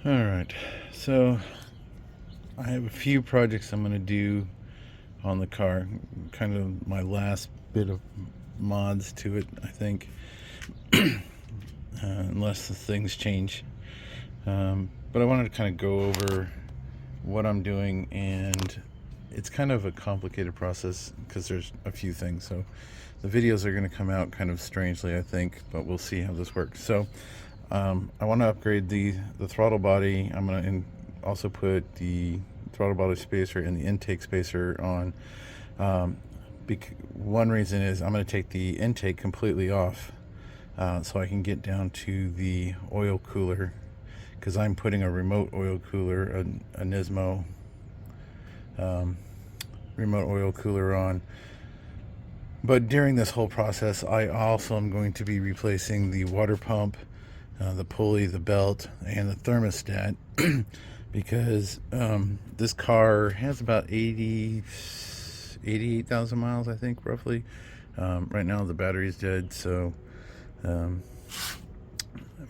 Alright, so I have a few projects I'm going to do on the car. Kind of my last bit of mods to it, I think. Unless the things change. But I wanted to kind of go over what I'm doing, and it's kind of a complicated process because there's a few things. So the videos are going to come out kind of strangely, I think, but we'll see how this works. So I want to upgrade the throttle body. I'm going to also put the throttle body spacer and the intake spacer on. One reason is I'm going to take the intake completely off so I can get down to the oil cooler, because I'm putting a remote oil cooler, a Nismo remote oil cooler on. But during this whole process, I also am going to be replacing the water pump, the pulley, the belt, and the thermostat because this car has about 88,000 miles, I think, roughly. Right now the battery's dead, so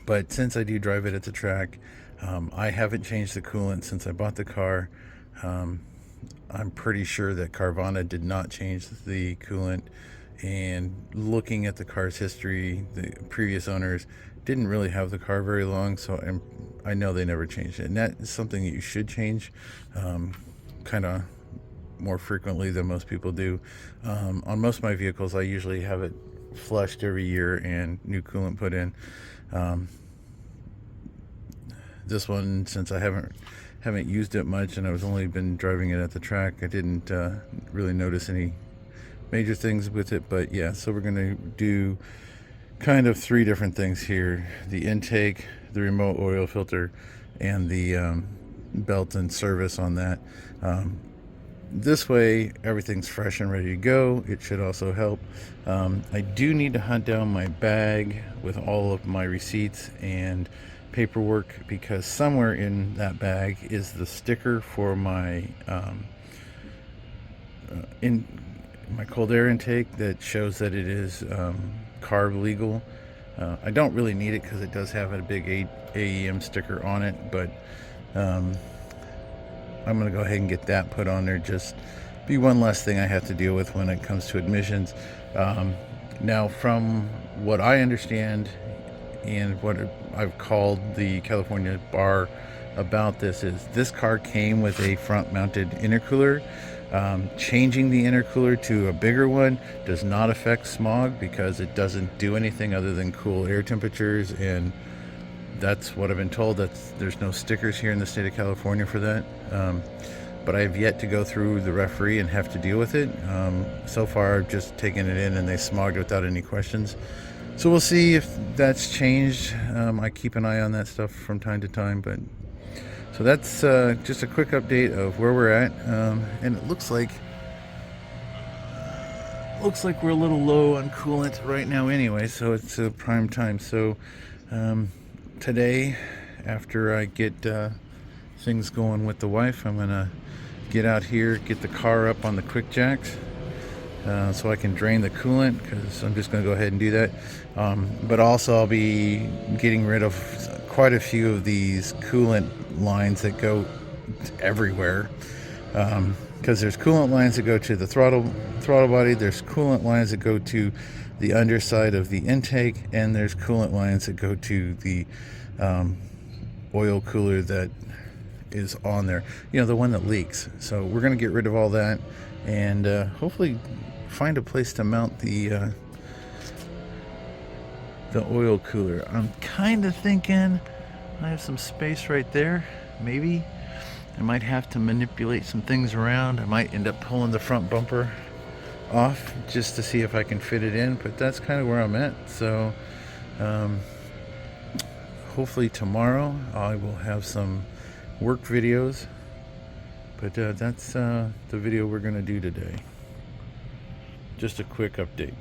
but since I do drive it at the track, I haven't changed the coolant since I bought the car. I'm pretty sure that Carvana did not change the coolant, and looking at the car's history, the previous owners didn't really have the car very long, so I know they never changed it, and that is something that you should change kind of more frequently than most people do. On most of my vehicles, I usually have it flushed every year and new coolant put in. This one, since I haven't used it much and I was only been driving it at the track, I didn't really notice any major things with it. But yeah, so we're gonna do kind of three different things here: the intake, the remote oil filter, and the belt and service on that. This way everything's fresh and ready to go. It should also help. I do need to hunt down my bag with all of my receipts and paperwork, because somewhere in that bag is the sticker for my my cold air intake that shows that it is carb legal. I don't really need it because it does have a big AEM sticker on it, but I'm going to go ahead and get that put on there. Just be one less thing I have to deal with when it comes to admissions. Now, from what I understand and what I've called the California bar about this, is this car came with a front mounted intercooler. Changing the intercooler to a bigger one does not affect smog because it doesn't do anything other than cool air temperatures, and that's what I've been told. There's no stickers here in the state of California for that. But I have yet to go through the referee and have to deal with it. So far I've just taken it in and they smogged without any questions. So we'll see if that's changed. I keep an eye on that stuff from time to time. But so that's just a quick update of where we're at. And it looks like we're a little low on coolant right now anyway, so it's a prime time. So today, after I get things going with the wife, I'm gonna get out here, get the car up on the quick jacks so I can drain the coolant, because I'm just gonna go ahead and do that. But also I'll be getting rid of quite a few of these coolant lines that go everywhere, because there's coolant lines that go to the throttle body, there's coolant lines that go to the underside of the intake, and there's coolant lines that go to the oil cooler that is on there, the one that leaks. So we're going to get rid of all that and hopefully find a place to mount the oil cooler. I'm kind of thinking I have some space right there. Maybe I might have to manipulate some things around. I might end up pulling the front bumper off just to see if I can fit it in, but that's kind of where I'm at. So hopefully tomorrow I will have some work videos, but that's the video we're going to do today. Just a quick update.